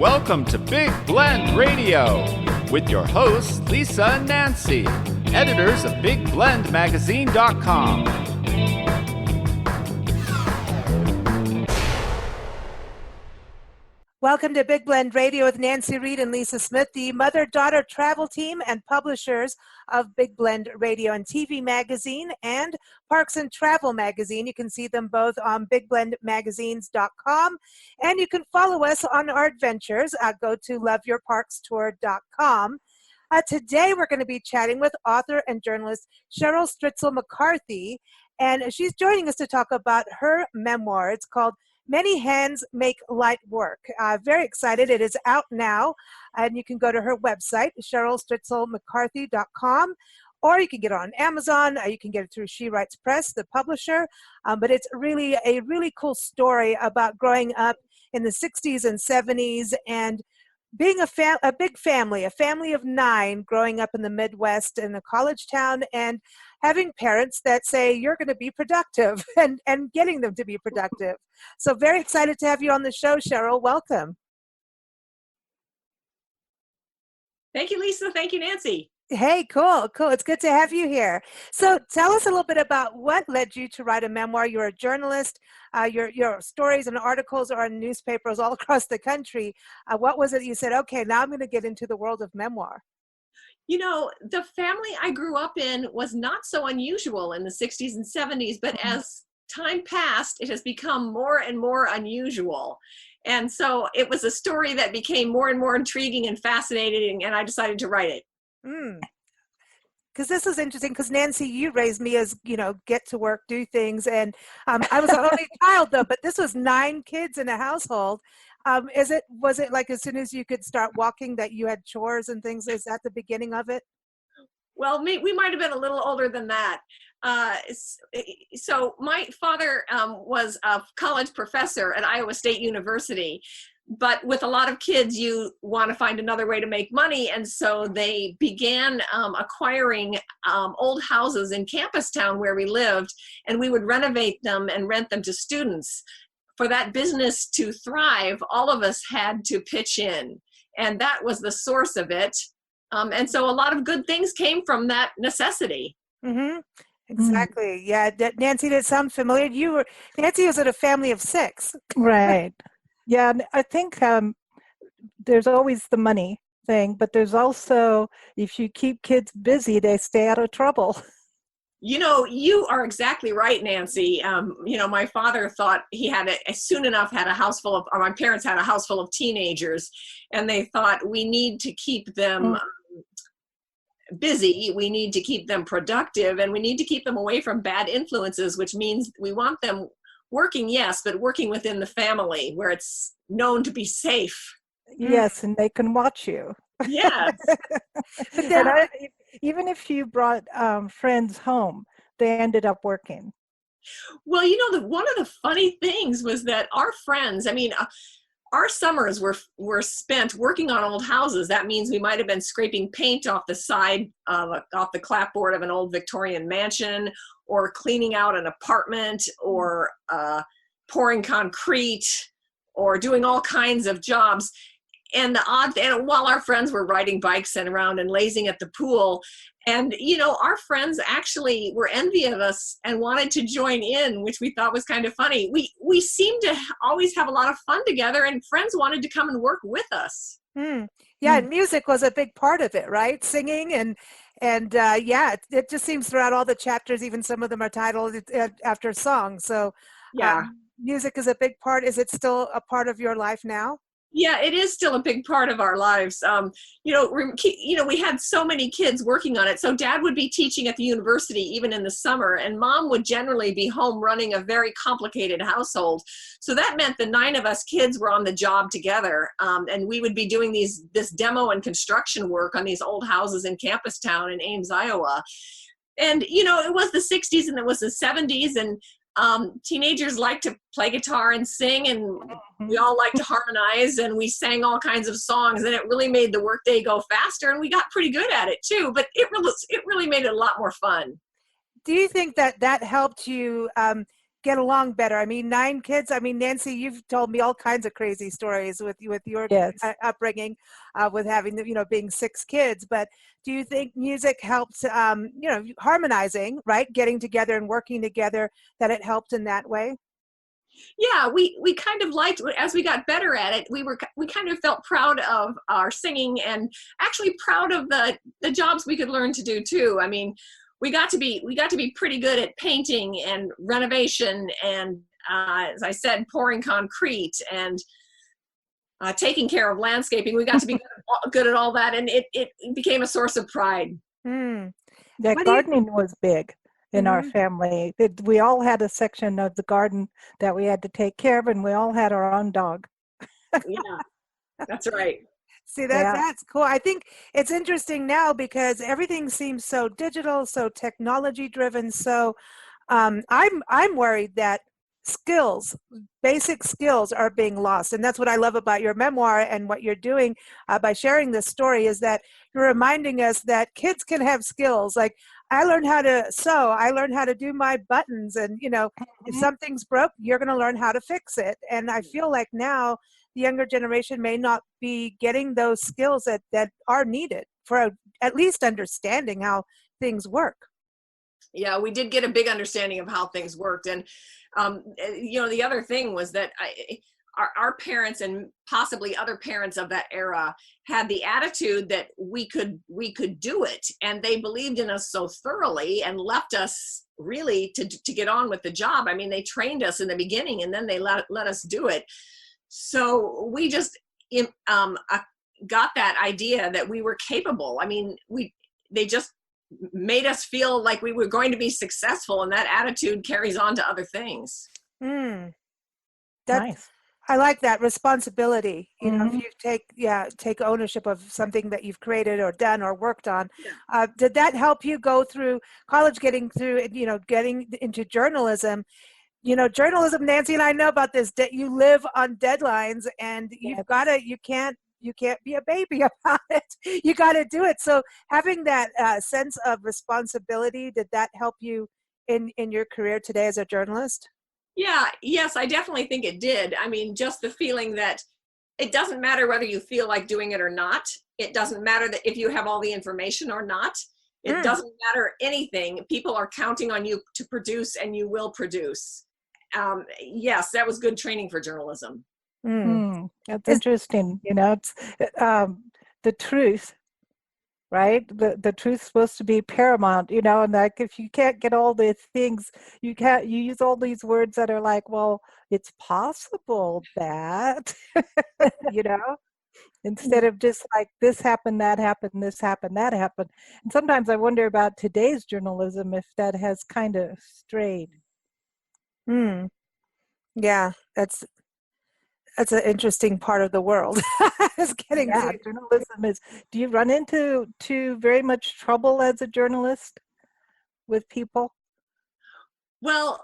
Welcome to Big Blend Radio with your hosts, Lisa and Nancy, editors of BigBlendMagazine.com. Welcome to Big Blend Radio with Nancy Reed and Lisa Smith, the mother-daughter travel team and publishers of Big Blend Radio and TV Magazine and Parks and Travel Magazine. You can see them both on BigBlendMagazines.com, and you can follow us on our adventures. Go to LoveYourParksTour.com. Today we're going to be chatting with author and journalist Cheryl Stritzel McCarthy, and she's joining us to talk about her memoir. It's called Many Hands Make Light Work. Very excited. It is out now, and you can go to her website, CherylStritzelMcCarthy.com, or you can get it on Amazon. You can get it through She Writes Press, the publisher. But it's really a really cool story about growing up in the 60s and 70s and being a big family, a family of 9, growing up in the Midwest in a college town and having parents that say you're going to be productive and getting them to be productive. So very excited to have you on the show, Cheryl. Welcome. Thank you, Lisa. Thank you, Nancy. Hey, cool. It's good to have you here. So tell us a little bit about what led you to write a memoir. You're a journalist. Your stories and articles are in newspapers all across the country. What was it you said, okay, now I'm going to get into the world of memoir? You know, the family I grew up in was not so unusual in the 60s and 70s, but as time passed, it has become more and more unusual. And so it was a story that became more and more intriguing and fascinating, and I decided to write it. Because this is interesting, because Nancy, you raised me as, get to work, do things. And I was the only child, though, but this was 9 kids in a household. Was it like as soon as you could start walking that you had chores and things? Is that the beginning of it? Well, we might have been a little older than that. So my father was a college professor at Iowa State University. But with a lot of kids, you want to find another way to make money. And so they began acquiring old houses in Campus Town where we lived, and we would renovate them and rent them to students. For that business to thrive, all of us had to pitch in, and that was the source of it. And so a lot of good things came from that necessity. Mm-hmm. Exactly. Yeah. Nancy, did it sound familiar? Nancy was in a family of 6. Right. Yeah, and I think there's always the money thing, but there's also, if you keep kids busy, they stay out of trouble. You know, you are exactly right, Nancy. My father thought he had soon enough had a house full of, or my parents had a house full of teenagers, and they thought we need to keep them busy, we need to keep them productive, and we need to keep them away from bad influences, which means we want them working, yes, but working within the family where it's known to be safe. Yes, and they can watch you. Yes. Even if you brought friends home, they ended up working. Well, one of the funny things was that our friends, our summers were spent working on old houses. That means we might have been scraping paint off the side, off the clapboard of an old Victorian mansion, or cleaning out an apartment, or pouring concrete, or doing all kinds of jobs. And while our friends were riding bikes and around and lazing at the pool, and our friends actually were envious of us and wanted to join in, which we thought was kind of funny. We seemed to always have a lot of fun together, and friends wanted to come and work with us. Yeah, and music was a big part of it, right? Singing and it just seems throughout all the chapters, even some of them are titled after songs. So yeah, music is a big part. Is it still a part of your life now? Yeah, it is still a big part of our lives. We had so many kids working on it. So Dad would be teaching at the university even in the summer, and Mom would generally be home running a very complicated household. So that meant the 9 of us kids were on the job together, and we would be doing this demo and construction work on these old houses in Campus Town in Ames, Iowa. And it was the 60s and it was the 70s, and teenagers like to play guitar and sing, and we all like to harmonize, and we sang all kinds of songs, and it really made the workday go faster, and we got pretty good at it too, but it really made it a lot more fun. Do you think that helped you get along better? I mean, 9 kids. I mean, Nancy, you've told me all kinds of crazy stories with your Yes. upbringing, with having being 6 kids. But do you think music helps? Harmonizing, right? Getting together and working together. That it helped in that way. Yeah, we kind of liked, as we got better at it, we kind of felt proud of our singing, and actually proud of the jobs we could learn to do too. I mean, we got to be pretty good at painting and renovation, and as I said, pouring concrete and taking care of landscaping. We got to be good at all that, and it became a source of pride. Mm. Yeah, What do you- gardening was big in our family. We all had a section of the garden that we had to take care of, and we all had our own dog. Yeah, that's right. See, Yeah. that's cool. I think it's interesting now because everything seems so digital, so technology driven. So I'm worried that basic skills are being lost. And that's what I love about your memoir and what you're doing by sharing this story, is that you're reminding us that kids can have skills. Like, I learned how to sew. I learned how to do my buttons. And, if something's broke, you're going to learn how to fix it. And I feel like now the younger generation may not be getting those skills that are needed for at least understanding how things work. Yeah, we did get a big understanding of how things worked. And, the other thing was that our parents, and possibly other parents of that era, had the attitude that we could do it. And they believed in us so thoroughly and left us really to get on with the job. I mean, they trained us in the beginning, and then they let us do it. So we just got that idea that we were capable. I mean, they just made us feel like we were going to be successful, and that attitude carries on to other things. Nice. I like that responsibility. If you take ownership of something that you've created or done or worked on. Did that help you go through college, getting into journalism? Journalism, Nancy and I know about this, that you live on deadlines, and you can't be a baby about it. You got to do it. So having that sense of responsibility, did that help you in your career today as a journalist? Yeah, yes, I definitely think it did. I mean, just the feeling that it doesn't matter whether you feel like doing it or not. It doesn't matter that if you have all the information or not. It doesn't matter anything. People are counting on you to produce, and you will produce. Yes, that was good training for journalism. That's interesting. It's the truth, right? The truth's supposed to be paramount, and like, if you can't get all the things, you use all these words that are like, well, it's possible that, instead of just like, this happened, that happened, this happened, that happened. And sometimes I wonder about today's journalism, if that has kind of strayed. Yeah, that's an interesting part of the world. Journalism is. Do you run into very much trouble as a journalist with people? Well,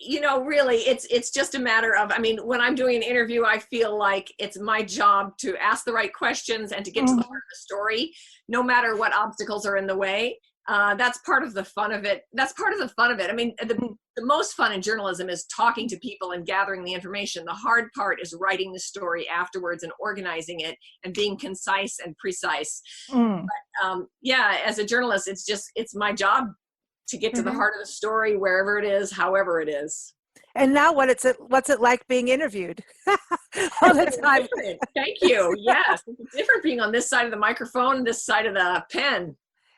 really, it's just a matter of, I mean, when I'm doing an interview, I feel like it's my job to ask the right questions and to get to the heart of the story, no matter what obstacles are in the way. That's part of the fun of it. I mean, the most fun in journalism is talking to people and gathering the information. The hard part is writing the story afterwards and organizing it and being concise and precise. But as a journalist, it's my job to get to the heart of the story, wherever it is, however it is. And now what's it like being interviewed all the time? Thank you. Yes, it's different being on this side of the microphone, this side of the pen.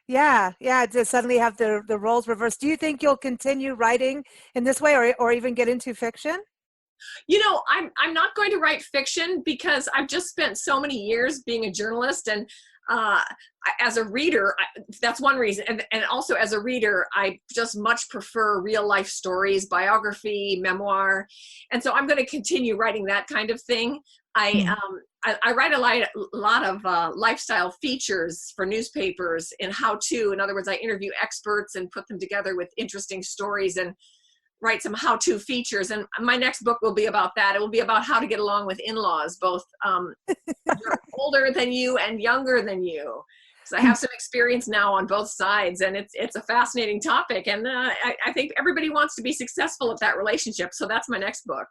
Yeah, to suddenly have the roles reversed. Do you think you'll continue writing in this way, or even get into fiction? I'm not going to write fiction, because I've just spent so many years being a journalist, and as a reader, that's one reason. And also as a reader, I just much prefer real life stories, biography, memoir. And so I'm going to continue writing that kind of thing. I write a lot of lifestyle features for newspapers in how-to. In other words, I interview experts and put them together with interesting stories and write some how-to features. And my next book will be about that. It will be about how to get along with in-laws, both older than you and younger than you. because I have some experience now on both sides, and it's a fascinating topic. And I think everybody wants to be successful at that relationship. So that's my next book.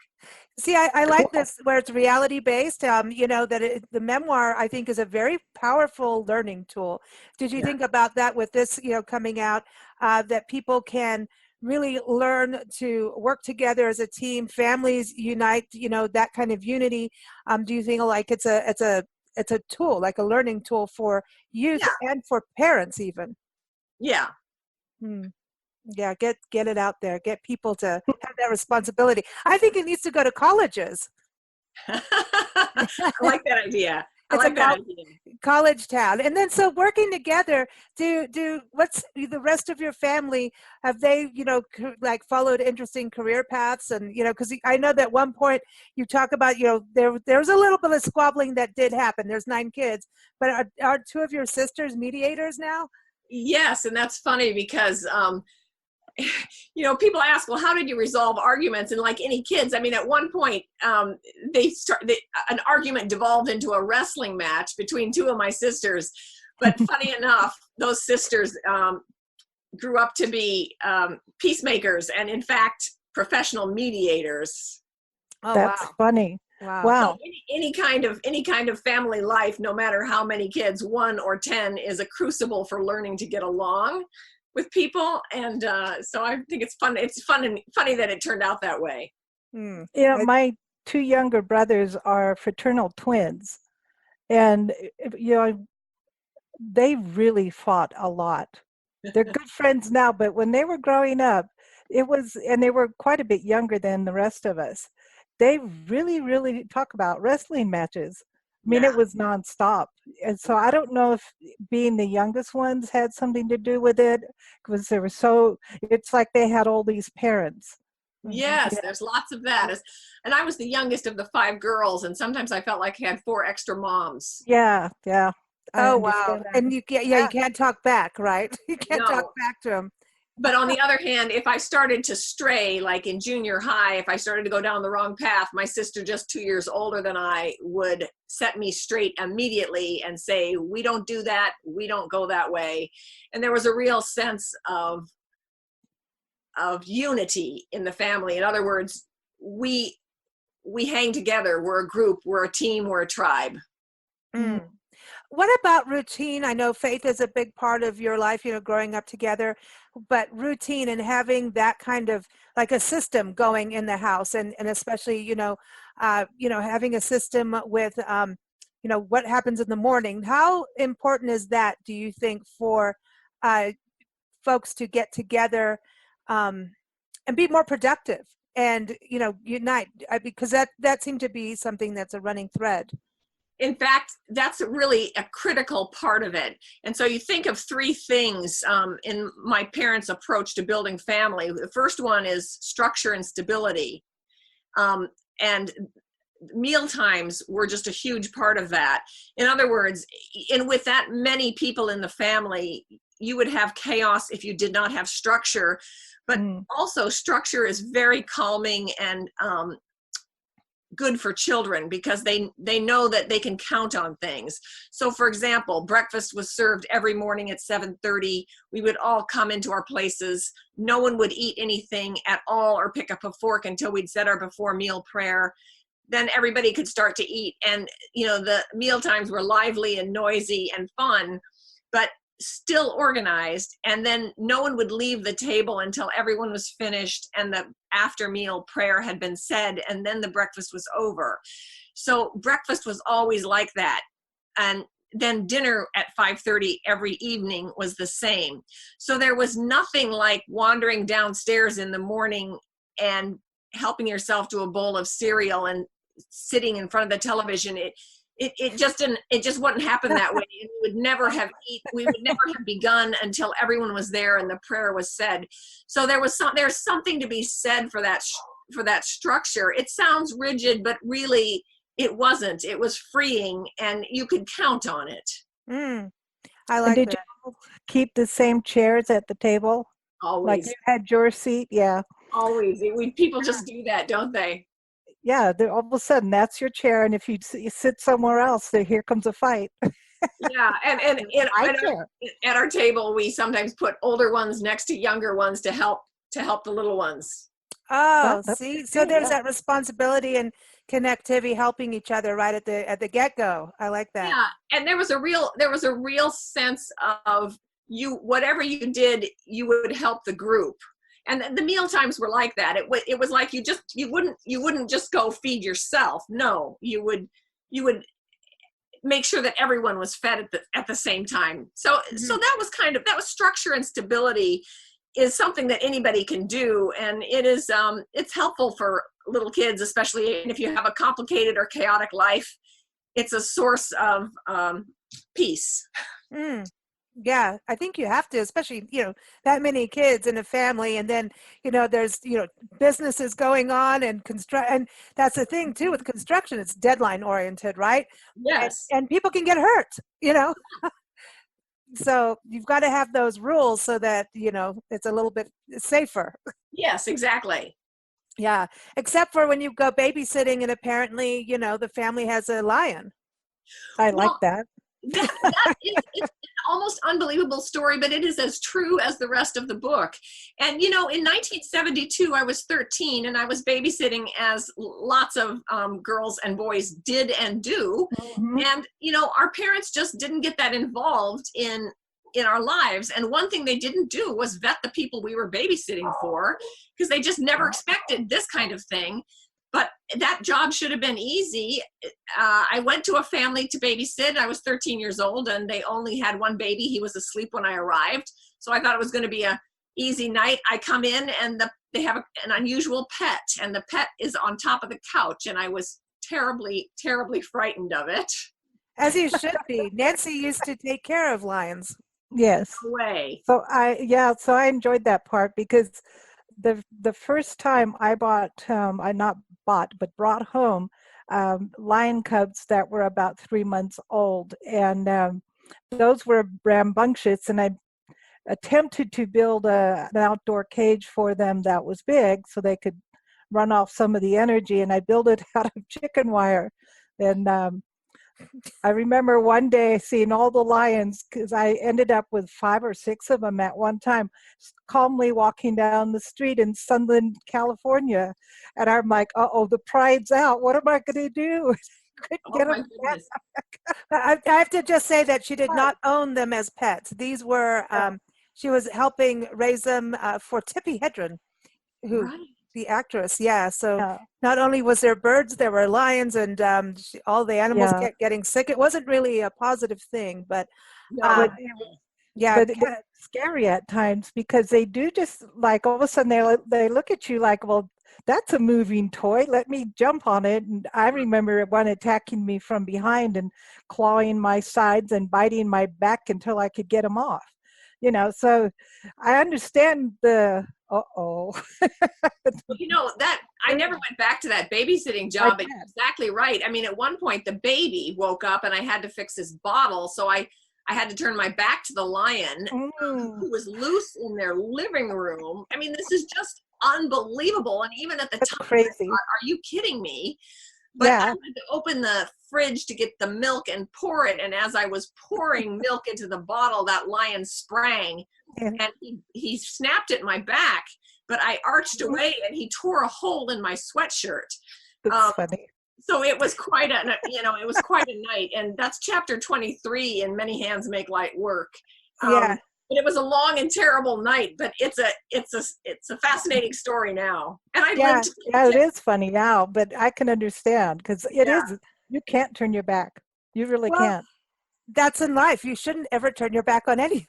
See, I like this where it's reality based. That the memoir, I think, is a very powerful learning tool. Did you think about that with this, coming out, that people can really learn to work together as a team, families unite, that kind of unity? Do you think like it's a tool, like a learning tool for youth and for parents even? Yeah. Yeah, get it out there. Get people to have that responsibility. I think it needs to go to colleges. I like that idea. College town. And then so working together, do what's the rest of your family, have they, like followed interesting career paths? And, because I know that one point you talk about, there was a little bit of squabbling that did happen. There's 9 kids, but are 2 of your sisters mediators now? Yes, and that's funny because people ask, well, how did you resolve arguments? And like any kids, I mean, at one point, an argument devolved into a wrestling match between 2 of my sisters. But funny enough, those sisters grew up to be peacemakers and, in fact, professional mediators. Oh, that's funny. Wow. So any kind of family life, no matter how many kids, 1 or 10, is a crucible for learning to get along with people. And so I think it's fun. It's fun and funny that it turned out that way. Yeah, my 2 younger brothers are fraternal twins, and they really fought a lot. They're good friends now, but when they were growing up, and they were quite a bit younger than the rest of us. They really, really talk about wrestling matches. I mean, it was nonstop. And so I don't know if being the youngest ones had something to do with it, because it's like they had all these parents. Yes, there's lots of that. And I was the youngest of the 5 girls, and sometimes I felt like I had 4 extra moms. Yeah. Oh, wow. And you can't talk back, right? You can't talk back to them. But on the other hand, if I started to stray, like in junior high, if I started to go down the wrong path, my sister, just 2 years older than I, would set me straight immediately and say, we don't do that. We don't go that way. And there was a real sense of unity in the family. In other words, we hang together. We're a group. We're a team. We're a tribe. What about routine? I know faith is a big part of your life, growing up together, but routine and having that kind of like a system going in the house, and especially, having a system with, what happens in the morning. How important is that, do you think, for folks to get together and be more productive and, unite? Because that seemed to be something that's a running thread. In fact, that's really a critical part of it. And so you think of 3 things in my parents' approach to building family. The first one is structure and stability. And meal times were just a huge part of that. In other words, and with that many people in the family, you would have chaos if you did not have structure. But also structure is very calming and good for children, because they know that they can count on things. So for example, breakfast was served every morning at 7:30. We would all come into our places. No one would eat anything at all or pick up a fork until we'd said our before meal prayer. Then everybody could start to eat. And the meal times were lively and noisy and fun, but still organized. And then no one would leave the table until everyone was finished and the after meal prayer had been said, and then the breakfast was over. So breakfast was always like that. And then dinner at 5:30 every evening was the same. So there was nothing like wandering downstairs in the morning and helping yourself to a bowl of cereal and sitting in front of the television. It just wouldn't happen that way. We would never have begun until everyone was there and the prayer was said. So there's something to be said for that structure. It sounds rigid, but really it wasn't. It was freeing, and you could count on it. I like that. Did you keep the same chairs at the table? Always. Like you had your seat? Yeah. Always. People just do that, don't they? Yeah, all of a sudden that's your chair, and if you sit somewhere else, here comes a fight. Yeah, and I care. at our table, we sometimes put older ones next to younger ones to help the little ones. Oh, That's see, so good. there's Yeah. that responsibility and connectivity, helping each other right at the get-go. I like that. Yeah, and there was a real sense of you, whatever you did, you would help the group. And the meal times were like that. It was like you wouldn't just go feed yourself. No, you would make sure that everyone was fed at the same time. So that was structure, and stability is something that anybody can do, and it's helpful for little kids, especially if you have a complicated or chaotic life. It's a source of peace. Mm. Yeah, I think you have to, especially, that many kids in a family, and then, there's, businesses going on and and that's the thing too with construction, it's deadline oriented, right? Yes. And people can get hurt. So you've got to have those rules so that, it's a little bit safer. Yes, exactly. Yeah, except for when you go babysitting and apparently, the family has a lion. I like Well, that. that is, it's an almost unbelievable story, but it is as true as the rest of the book. And in 1972, I was 13, and I was babysitting, as lots of girls and boys did and do. Mhm. And our parents just didn't get that involved in our lives. And one thing they didn't do was vet the people we were babysitting for, because they just never expected this kind of thing. But that job should have been easy. I went to a family to babysit. I was 13 years old, and they only had one baby. He was asleep when I arrived. So I thought it was going to be a easy night. I come in, and they have an unusual pet, and the pet is on top of the couch. And I was terribly, terribly frightened of it. As you should be. Nancy used to take care of lions. Yes. Way. So I enjoyed that part, because the first time I brought home lion cubs that were about 3 months old, and those were rambunctious, and I attempted to build an outdoor cage for them that was big so they could run off some of the energy, and I built it out of chicken wire. And I remember one day seeing all the lions, because I ended up with 5 or 6 of them at one time, calmly walking down the street in Sunland, California. And I'm like, uh-oh, the pride's out. What am I going to do? Oh, my goodness. I have to just say that she did not own them as pets. These were, she was helping raise them for Tippi Hedren, who, Right. the actress. Yeah. So Yeah. not only was there birds, there were lions, and all the animals Yeah. kept getting sick. It wasn't really a positive thing, but No. yeah. But it's scary at times, because they do just, like, all of a sudden they look at you like, well, that's a moving toy. Let me jump on it. And I remember one attacking me from behind and clawing my sides and biting my back until I could get him off. So I understand the uh-oh. That I never went back to that babysitting job, but you're exactly right. I mean, at one point the baby woke up and I had to fix his bottle, so I had to turn my back to the lion, who was loose in their living room. I mean, this is just unbelievable. And even at the That's time, crazy. I thought, are you kidding me? But I had to open the fridge to get the milk and pour it. And as I was pouring milk into the bottle, that lion sprang, and he snapped at my back. But I arched away, and he tore a hole in my sweatshirt. That's funny. So it was quite a night. And that's chapter 23 in Many Hands Make Light Work. Yeah. But it was a long and terrible night, but it's a fascinating story now. And it is funny now, but I can understand, because it is, you can't turn your back. You really can't. That's in life. You shouldn't ever turn your back on anything.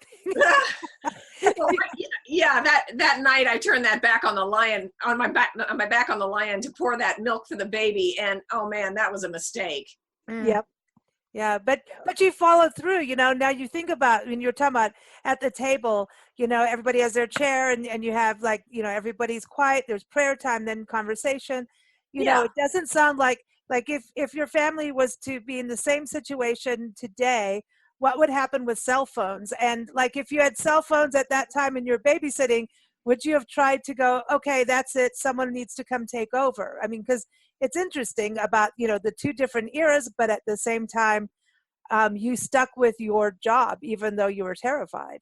Yeah, that night I turned that back on the lion, on my back on the lion, to pour that milk for the baby, and oh man, that was a mistake. Yep. Yeah, but you followed through. Now you think about, when you're talking about at the table, everybody has their chair, and you have, like, everybody's quiet. There's prayer time, then conversation. It doesn't sound like if your family was to be in the same situation today, what would happen with cell phones? And, like, if you had cell phones at that time and you're babysitting, would you have tried to go, okay, that's it, someone needs to come take over? I mean, because it's interesting about, the two different eras, but at the same time, you stuck with your job even though you were terrified.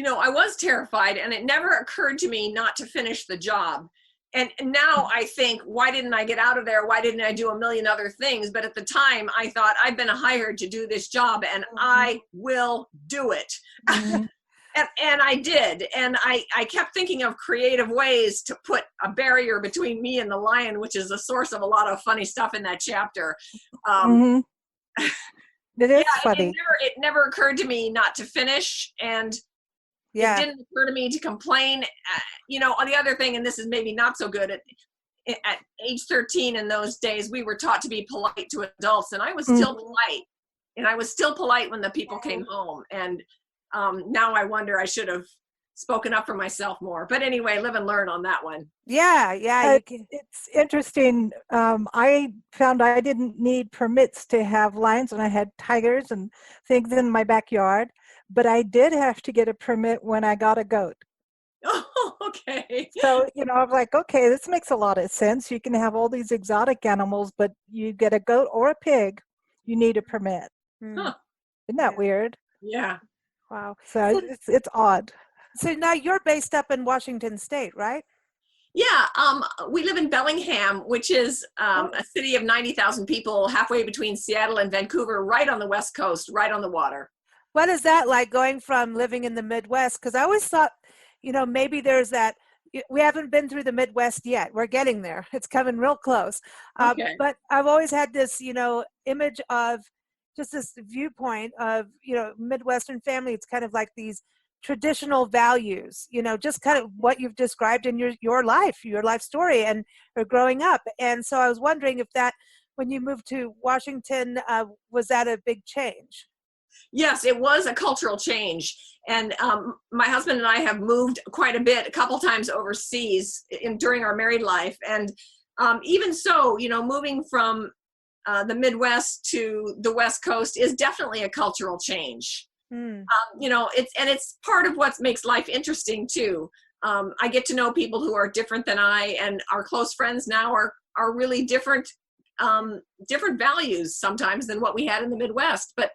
I was terrified, and it never occurred to me not to finish the job. And now I think, why didn't I get out of there? Why didn't I do a million other things? But at the time, I thought, I've been hired to do this job, and I will do it. Mm-hmm. And I did. And I kept thinking of creative ways to put a barrier between me and the lion, which is the source of a lot of funny stuff in that chapter. Mm-hmm. It is funny. It never occurred to me not to finish. And Yeah. it didn't occur to me to complain. On the other thing, and this is maybe not so good, at age 13 in those days, we were taught to be polite to adults, and I was still polite. And I was still polite when the people came home. And now I wonder, I should have spoken up for myself more. But anyway, live and learn on that one. Yeah. It's interesting. I found I didn't need permits to have lions, and I had tigers and things in my backyard. But I did have to get a permit when I got a goat. Oh, okay. So, I'm like, okay, this makes a lot of sense. You can have all these exotic animals, but you get a goat or a pig, you need a permit. Huh. Isn't that weird? Yeah. Wow. So it's odd. So now you're based up in Washington State, right? Yeah. We live in Bellingham, which is a city of 90,000 people, halfway between Seattle and Vancouver, right on the West Coast, right on the water. What is that like, going from living in the Midwest? Because I always thought, maybe there's that, we haven't been through the Midwest yet. We're getting there. It's coming real close. Okay. But I've always had this, image of just this viewpoint of, Midwestern family. It's kind of like these traditional values, just kind of what you've described in your life story and or growing up. And so I was wondering if that, when you moved to Washington, was that a big change? Yes, it was a cultural change. And my husband and I have moved quite a bit, a couple times overseas during our married life. And even so, moving from the Midwest to the West Coast is definitely a cultural change. It's part of what makes life interesting too. I get to know people who are different than I, and our close friends now are really different values sometimes than what we had in the Midwest. But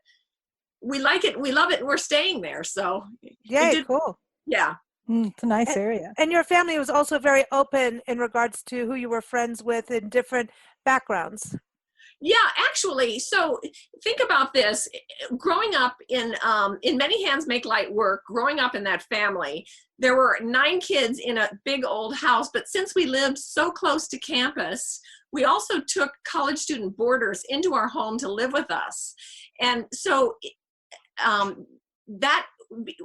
we like it, we love it, and we're staying there. So Yay, cool. Yeah. It's a nice area. And your family was also very open in regards to who you were friends with in different backgrounds. Yeah, actually. So think about this. Growing up in Many Hands Make Light Work, growing up in that family, there were 9 kids in a big old house. But since we lived so close to campus, we also took college student boarders into our home to live with us. And so that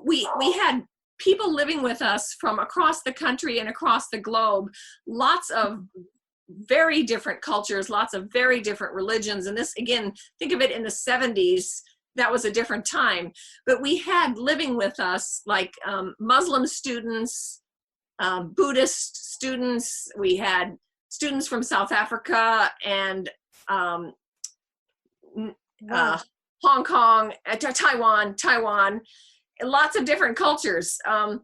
we had people living with us from across the country and across the globe, lots of very different cultures, lots of very different religions. And this, again, think of it in the 70s, that was a different time. But we had living with us like Muslim students, Buddhist students, we had students from South Africa and Hong Kong, Taiwan, lots of different cultures. And,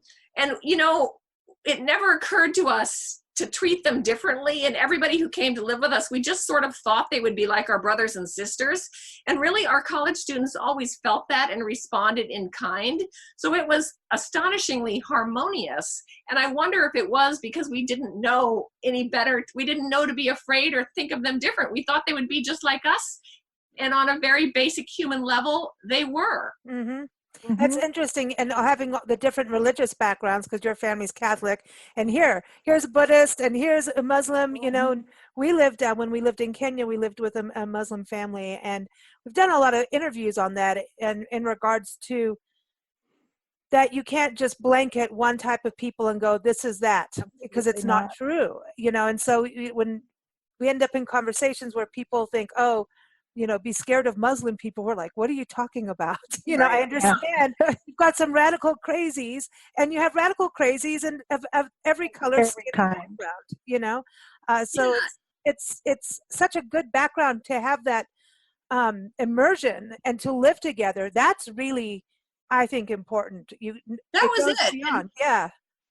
it never occurred to us to treat them differently. And everybody who came to live with us, we just sort of thought they would be like our brothers and sisters. And really, our college students always felt that and responded in kind. So it was astonishingly harmonious. And I wonder if it was because we didn't know any better. We didn't know to be afraid or think of them different. We thought they would be just like us. And on a very basic human level, they were. Mm-hmm. That's interesting. And having the different religious backgrounds, because your family's Catholic, and here's a Buddhist, and here's a Muslim. We lived when we lived in Kenya, we lived with a Muslim family, and we've done a lot of interviews on that, and in regards to that, you can't just blanket one type of people and go, this is that, because it's not true. And so when we end up in conversations where people think, oh, be scared of Muslim people. We're like, what are you talking about? Right. I understand. You've got some radical crazies, and you have radical crazies and of every color, every skin, kind. background, so it's such a good background to have that immersion and to live together. That's really, I think, important. That was it. Beyond. Yeah.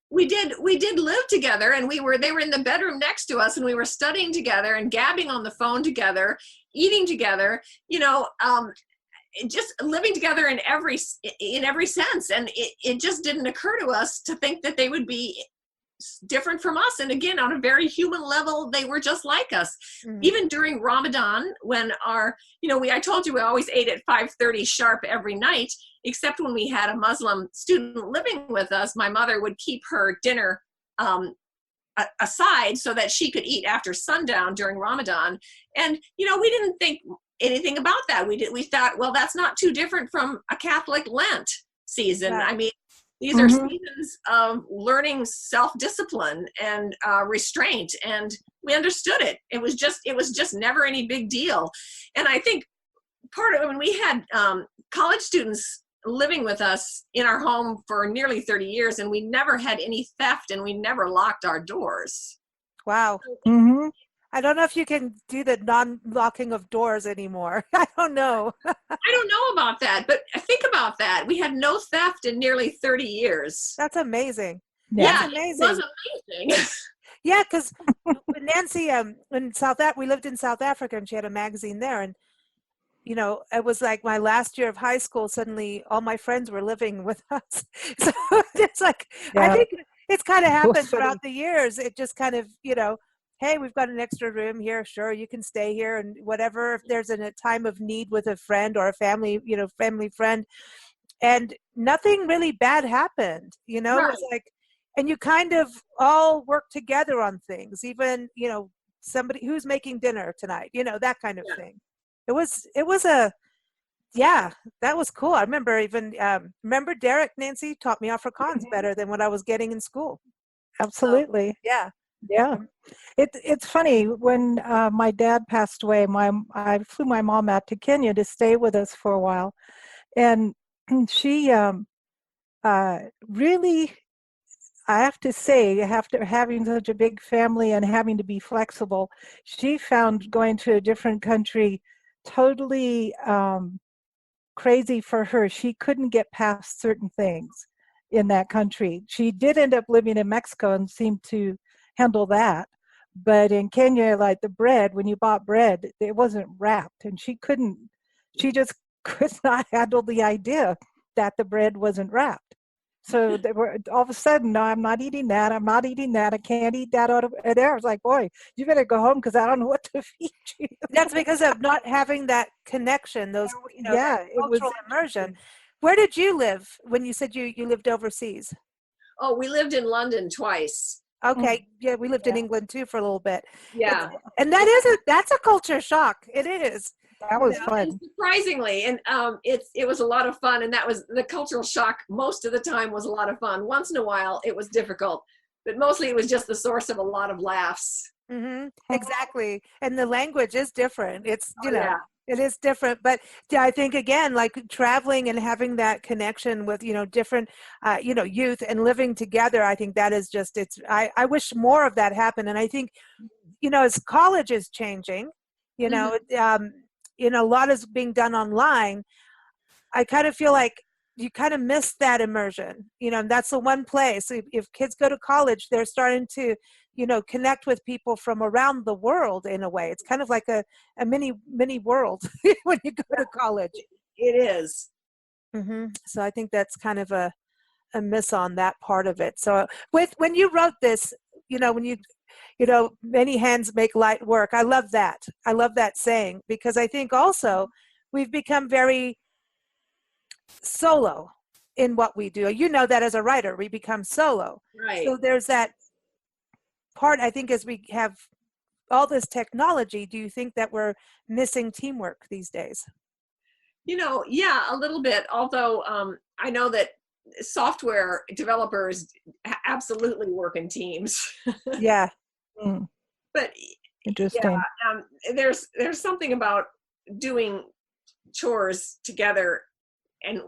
We did live together, and they were in the bedroom next to us, and we were studying together and gabbing on the phone together, eating together, just living together in every sense. And it just didn't occur to us to think that they would be different from us. And again, on a very human level, they were just like us. Even during Ramadan, when I told you we always ate at 5:30 sharp every night, except when we had a Muslim student living with us, my mother would keep her dinner aside so that she could eat after sundown during Ramadan. And, we didn't think anything about that. We thought, well, that's not too different from a Catholic Lent season. Right. I mean, these are seasons of learning self-discipline and restraint, and we understood it. It was just never any big deal. And I think part of it, when we had college students living with us in our home for nearly 30 years, and we never had any theft, and we never locked our doors. Wow. Mm-hmm. I don't know if you can do the non-locking of doors anymore. I don't know. I don't know about that, but think about that. We had no theft in nearly 30 years. That's amazing. Yeah, That's amazing. It was amazing. Yeah, because Nancy, we lived in South Africa, and she had a magazine there, and it was like my last year of high school. Suddenly, all my friends were living with us. So it's like, I think it's kind of happened throughout the years. It just kind of, hey, we've got an extra room here. Sure, you can stay here, and whatever. If there's a time of need with a friend or a family, family friend, and nothing really bad happened. It was like, and you kind of all work together on things. Even somebody who's making dinner tonight. That kind of thing. It was that was cool. I remember even remember Derek, Nancy taught me Afrikaans better than what I was getting in school. Absolutely. Yeah. Yeah. It's funny, when my dad passed away, I flew my mom out to Kenya to stay with us for a while. And she really, I have to say, after having such a big family and having to be flexible, she found going to a different country totally crazy for her. She couldn't get past certain things in that country. She did end up living in Mexico and seemed to handle that. But in Kenya, like the bread, when you bought bread, it wasn't wrapped, and she just could not handle the idea that the bread wasn't wrapped. So they were all of a sudden, no, I'm not eating that. I'm not eating that. I can't eat that out of there. I was like, boy, you better go home because I don't know what to feed you. That's because of not having that connection, those cultural immersion. Where did you live when you said you lived overseas? Oh, we lived in London twice. Okay, yeah, we lived in England too for a little bit. Yeah, and that's a culture shock. It is. That was fun. And surprisingly, and it was a lot of fun, and that was the cultural shock. Most of the time was a lot of fun. Once in a while, it was difficult, but mostly it was just the source of a lot of laughs. Mm-hmm. Exactly, and the language is different. It's it is different, but I think again, like traveling and having that connection with different youth and living together. I think that is just I wish more of that happened, and I think as college is changing, a lot is being done online. I kind of feel like you kind of miss that immersion, and that's the one place. If kids go to college, they're starting to, connect with people from around the world in a way. It's kind of like a mini world when you go to college. It is. Mm-hmm. So I think that's kind of a miss on that part of it. So when you wrote this, when you many hands make light work. I love that. I love that saying, because I think also we've become very solo in what we do. That as a writer, we become solo. Right. So there's that part, I think, as we have all this technology, do you think that we're missing teamwork these days? Yeah, a little bit. Although I know that software developers absolutely work in teams. Yeah. But interesting. Yeah, there's something about doing chores together and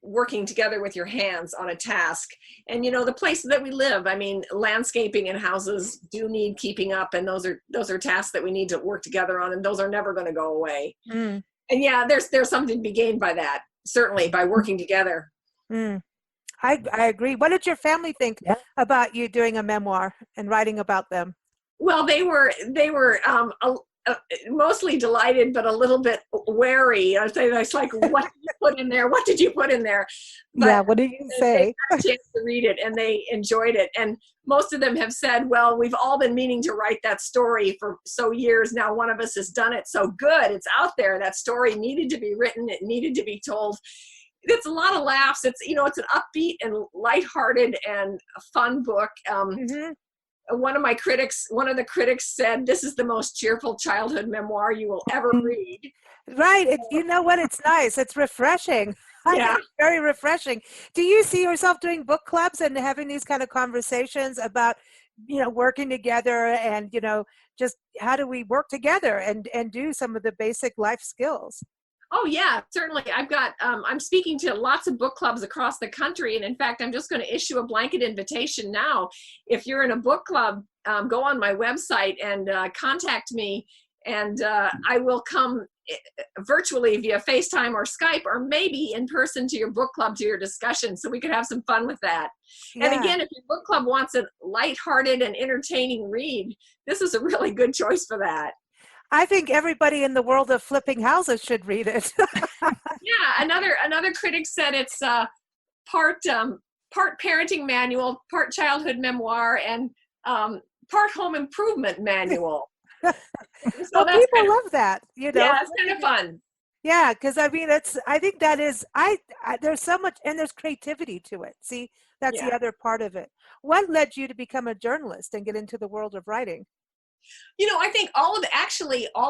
working together with your hands on a task. And the place that we live, I mean, landscaping and houses do need keeping up, and those are tasks that we need to work together on, and those are never going to go away. And yeah, there's something to be gained by that, certainly, by working together. I agree. What did your family think about you doing a memoir and writing about them? Well, they were mostly delighted, but a little bit wary. I say, it's like, what did you put in there? What did you put in there? But Yeah, what do you they say? got a chance to read it and they enjoyed it. And most of them have said, well, we've all been meaning to write that story for so years. Now one of us has done it. So good. It's out there. That story needed to be written. It needed to be told. It's a lot of laughs. It's, it's an upbeat and lighthearted and a fun book. One of the critics said, this is the most cheerful childhood memoir you will ever read. Right. You know what? It's nice. It's refreshing. Yeah. It's very refreshing. Do you see yourself doing book clubs and having these kind of conversations about, working together and, just how do we work together and do some of the basic life skills? Oh yeah, certainly. I've got, I'm speaking to lots of book clubs across the country. And in fact, I'm just going to issue a blanket invitation now. If you're in a book club, go on my website and contact me, and I will come virtually via FaceTime or Skype, or maybe in person to your book club, to your discussion, so we could have some fun with that. Yeah. And again, if your book club wants a lighthearted and entertaining read, this is a really good choice for that. I think everybody in the world of flipping houses should read it. Yeah, another critic said it's part parenting manual, part childhood memoir, and part home improvement manual. So people love that, Yeah, it's kind of fun. Yeah, because I think that is, there's so much, and there's creativity to it. See, that's the other part of it. What led you to become a journalist and get into the world of writing? I think all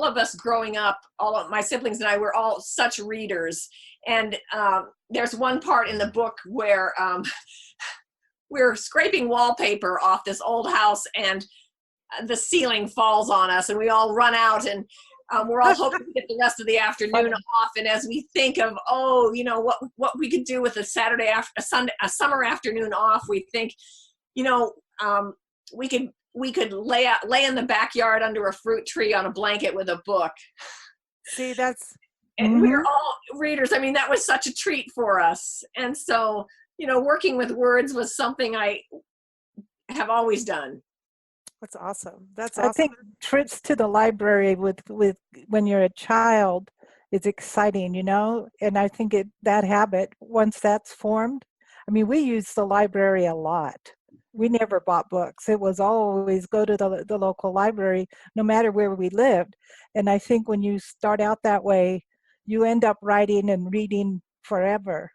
of us growing up, all of my siblings and I were all such readers. And there's one part in the book where we're scraping wallpaper off this old house and the ceiling falls on us and we all run out and we're all hoping to get the rest of the afternoon off. And as we think of, what we could do with a summer afternoon off, we think, we could lay in the backyard under a fruit tree on a blanket with a book. See, and we were all readers. I mean, that was such a treat for us. And so, working with words was something I have always done. That's awesome. That's awesome. I think trips to the library with when you're a child is exciting, and I think that habit, once that's formed, I mean, we use the library a lot. We never bought books. It was always go to the local library, no matter where we lived. And I think when you start out that way, you end up writing and reading forever.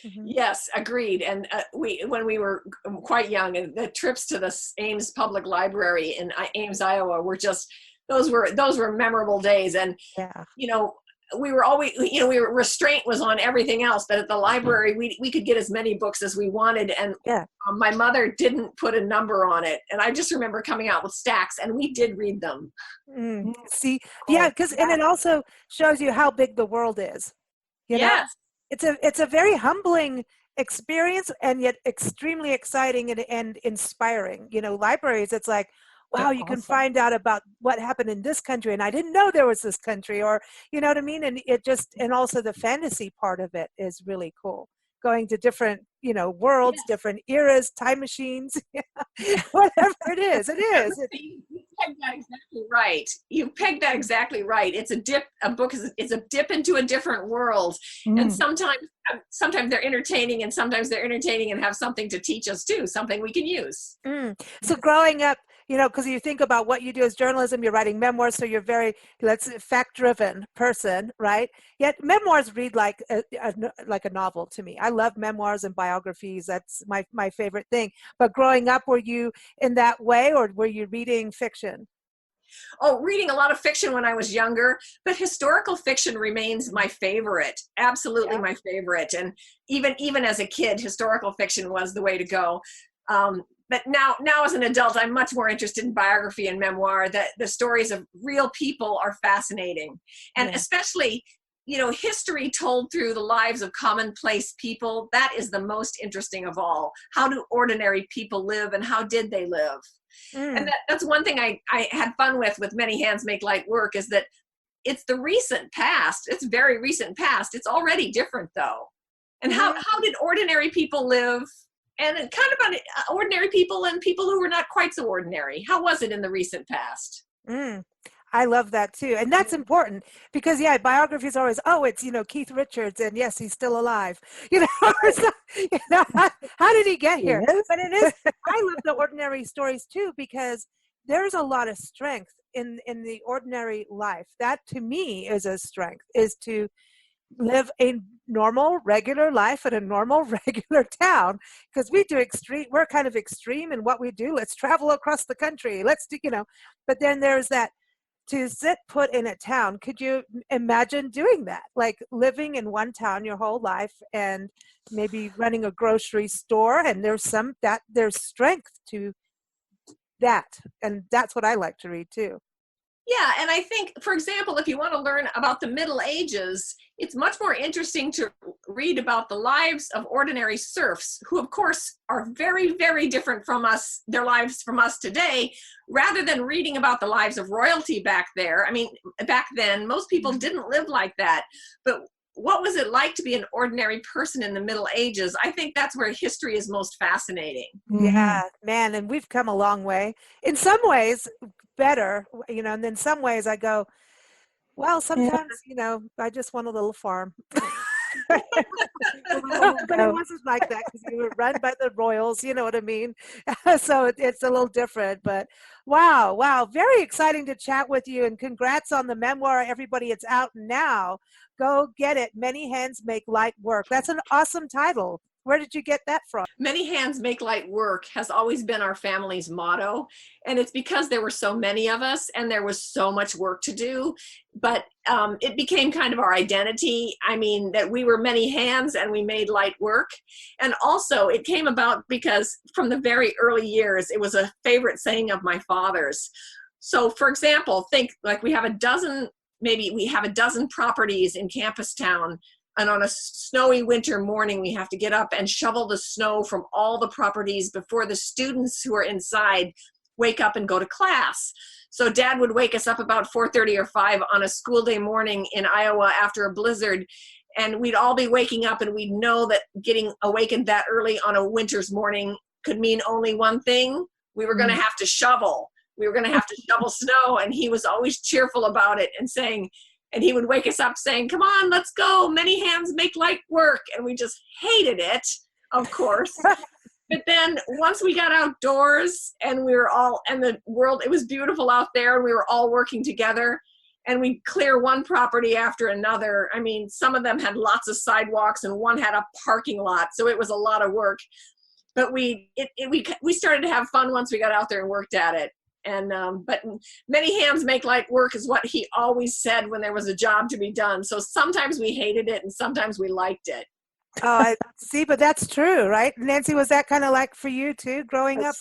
Mm-hmm. Yes, agreed. And when we were quite young, and the trips to the Ames Public Library in Ames, Iowa, were just those were memorable days. And we were always, restraint was on everything else, but at the library, we could get as many books as we wanted. And my mother didn't put a number on it. And I just remember coming out with stacks, and we did read them. See, because and it also shows you how big the world is. Yes. It's a very humbling experience, and yet extremely exciting and inspiring. Libraries, it's like, wow, you can find out about what happened in this country, and I didn't know there was this country, or you know what I mean? And and also the fantasy part of it is really cool. Going to different, worlds, different eras, time machines, whatever it is. You pegged that exactly right. It's a book is a dip into a different world. And sometimes they're entertaining, and sometimes they're entertaining and have something to teach us too, something we can use. So growing up, because you think about what you do as journalism, you're writing memoirs, so you're very, fact-driven person, right? Yet memoirs read like a novel to me. I love memoirs and biographies. That's my favorite thing. But growing up, were you in that way, or were you reading fiction? Oh, reading a lot of fiction when I was younger, but historical fiction remains my favorite. Absolutely my favorite. And even as a kid, historical fiction was the way to go. But now as an adult, I'm much more interested in biography and memoir. That the stories of real people are fascinating. And especially, history told through the lives of commonplace people, that is the most interesting of all. How do ordinary people live, and how did they live? And that's one thing I had fun with Many Hands Make Light Work, is that it's the recent past. It's very recent past. It's already different though. And how did ordinary people live? And kind of on ordinary people and people who were not quite so ordinary. How was it in the recent past? I love that too. And that's important because, yeah, biographies are always, oh, it's, Keith Richards and yes, he's still alive. Or how did he get here? Yes. But it is, I love the ordinary stories too because there's a lot of strength in the ordinary life. That to me is a strength, is to live a normal, regular life in a normal, regular town because we're kind of extreme in what we do. Let's travel across the country. Let's do, but then there's that to sit put in a town. Could you imagine doing that? Like living in one town your whole life and maybe running a grocery store, and there's strength to that. And that's what I like to read too. Yeah, and I think, for example, if you want to learn about the Middle Ages, it's much more interesting to read about the lives of ordinary serfs, who of course are very, very different from us, their lives from us today, rather than reading about the lives of royalty back there. I mean, back then, most people didn't live like that. But what was it like to be an ordinary person in the Middle Ages? I think that's where history is most fascinating. Yeah, man, and we've come a long way. In some ways, better, and then some ways I go, well, sometimes, I just want a little farm. But it wasn't like that because you were run by the royals, you know what I mean? So it's a little different, but wow. Very exciting to chat with you, and congrats on the memoir, everybody. It's out now. Go get it. Many Hands Make Light Work. That's an awesome title. Where did you get that from? Many hands make light work has always been our family's motto. And it's because there were so many of us and there was so much work to do. But it became kind of our identity. I mean, that we were many hands and we made light work. And also it came about because from the very early years, it was a favorite saying of my father's. So for example, think like we have a dozen properties in Campus Town. And on a snowy winter morning, we have to get up and shovel the snow from all the properties before the students who are inside wake up and go to class. So Dad would wake us up about 4:30 or 5 on a school day morning in Iowa after a blizzard. And we'd all be waking up and we'd know that getting awakened that early on a winter's morning could mean only one thing. We were going to have to shovel. We were going to have to shovel snow. And he was always cheerful about it and saying, and he would wake us up saying, come on, let's go. Many hands make light work. And we just hated it, of course. But then once we got outdoors and we were all, and the world, it was beautiful out there and we were all working together and we'd clear one property after another. I mean, some of them had lots of sidewalks and one had a parking lot. So it was a lot of work. But we started to have fun once we got out there and worked at it. And but many hands make light work is what he always said when there was a job to be done. So sometimes we hated it and sometimes we liked it. Oh, I see, but that's true, right? Nancy, was that kind of like for you too, growing up?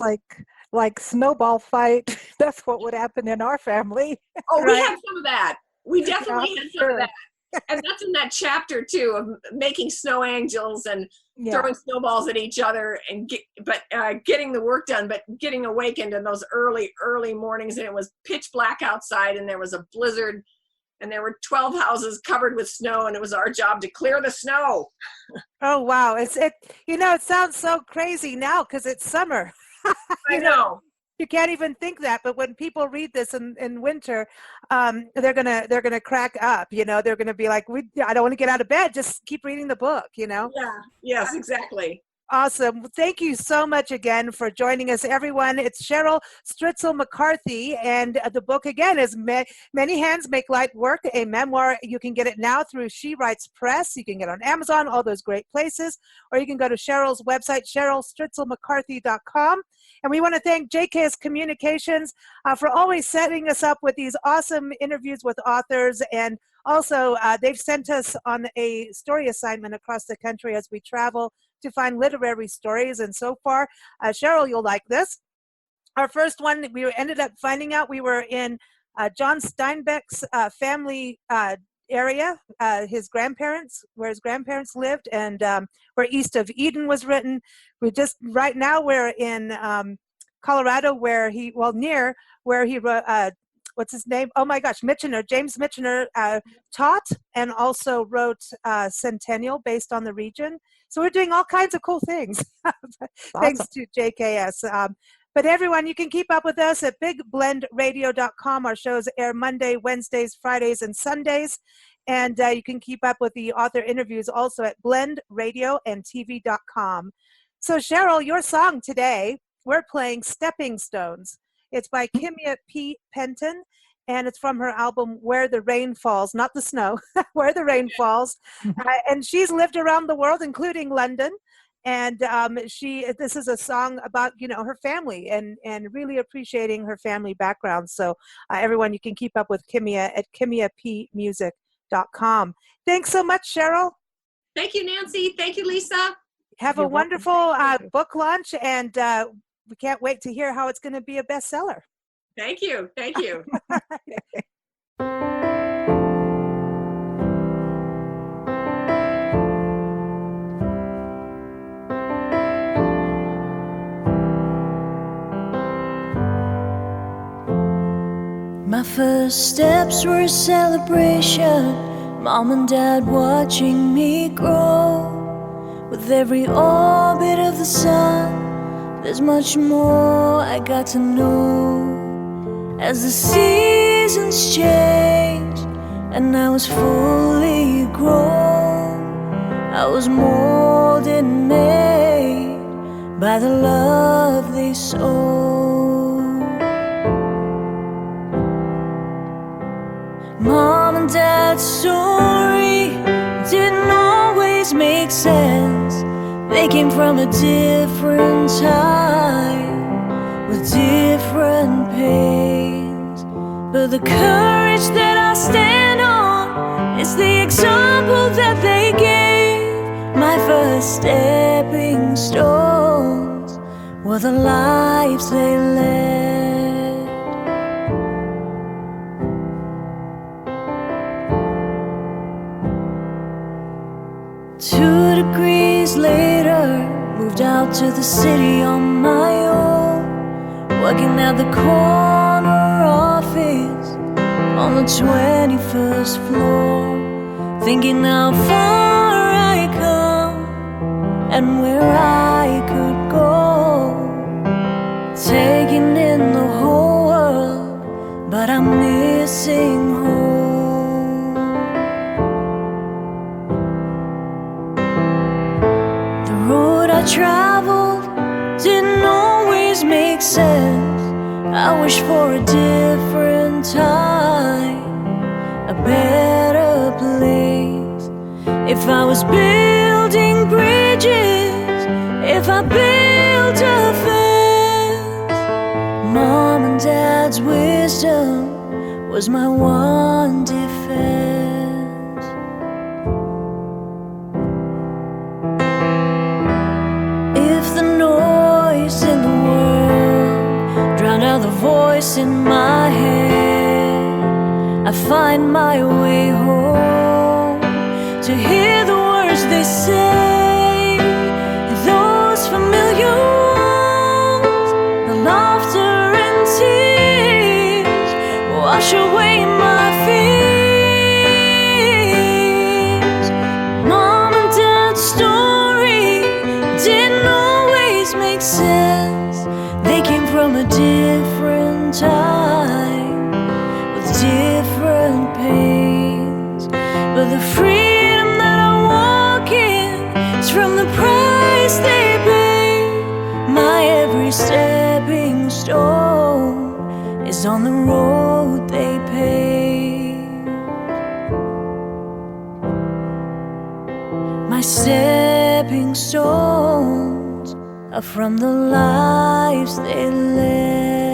Like snowball fight. That's what would happen in our family. Oh, right? We had some of that. We definitely had some of that. And that's in that chapter too of making snow angels and throwing snowballs at each other and getting the work done, but getting awakened in those early mornings. And it was pitch black outside and there was a blizzard and there were 12 houses covered with snow and it was our job to clear the snow. Oh, wow. It sounds so crazy now because it's summer. I know. You can't even think that, but when people read this in winter, they're gonna crack up. They're gonna be like, I don't want to get out of bed. Just keep reading the book. Yeah. Yes. Exactly. Awesome. Thank you so much again for joining us, everyone. It's Cheryl Stritzel McCarthy, and the book again is Many Hands Make Light Work, a memoir. You can get it now through She Writes Press. You can get it on Amazon, all those great places, or you can go to Cheryl's website, CherylStritzelMcCarthy.com. And we want to thank JKS Communications for always setting us up with these awesome interviews with authors. And also, they've sent us on a story assignment across the country as we travel to find literary stories. And so far, Cheryl, you'll like this. Our first one, we ended up finding out we were in John Steinbeck's family area, where his grandparents lived, and where East of Eden was written. Right now we're in Colorado, near where he wrote, what's his name? Oh my gosh, James Michener taught and also wrote Centennial based on the region. So we're doing all kinds of cool things thanks to JKS. But everyone, you can keep up with us at bigblendradio.com. Our shows air Monday, Wednesdays, Fridays, and Sundays. And you can keep up with the author interviews also at blendradioandtv.com. So Cheryl, your song today, we're playing Stepping Stones. It's by Kimya P. Penton, and it's from her album Where the Rain Falls, not the snow, Where the Rain Falls. And she's lived around the world, including London. And this is a song about, her family and really appreciating her family background. So everyone, you can keep up with Kimya at KimyaPmusic.com. Thanks so much, Cheryl. Thank you, Nancy. Thank you, Lisa. Have a wonderful book launch, and we can't wait to hear how it's going to be a bestseller. Thank you. Thank you. My first steps were a celebration, Mom and Dad watching me grow. With every orbit of the sun, there's much more I got to know. As the seasons changed and I was fully grown, I was molded and made by the love they sowed. Mom and Dad's story didn't always make sense. They came from a different time with different pains. But the courage that I stand on is the example that they gave. My first stepping stones were the lives they led. 2 degrees later, moved out to the city on my own, working at the corner office on the 21st floor, thinking how far I come and where I could go, taking in the whole world, but I'm missing home. I traveled didn't always make sense. I wish for a different time, a better place. If I was building bridges, if I built a fence, Mom and Dad's wisdom was my one defense. In the world drown out the voice in my head, I find my way home to hear the words they say, those familiar ones, the laughter and tears wash away my fears. Mom and Dad's story didn't always make sense. They came from a different time with different pains, but the freedom that I walk in is from the price they paid. My every stepping stone is on the road they paved. My stepping stones are from the lives they led.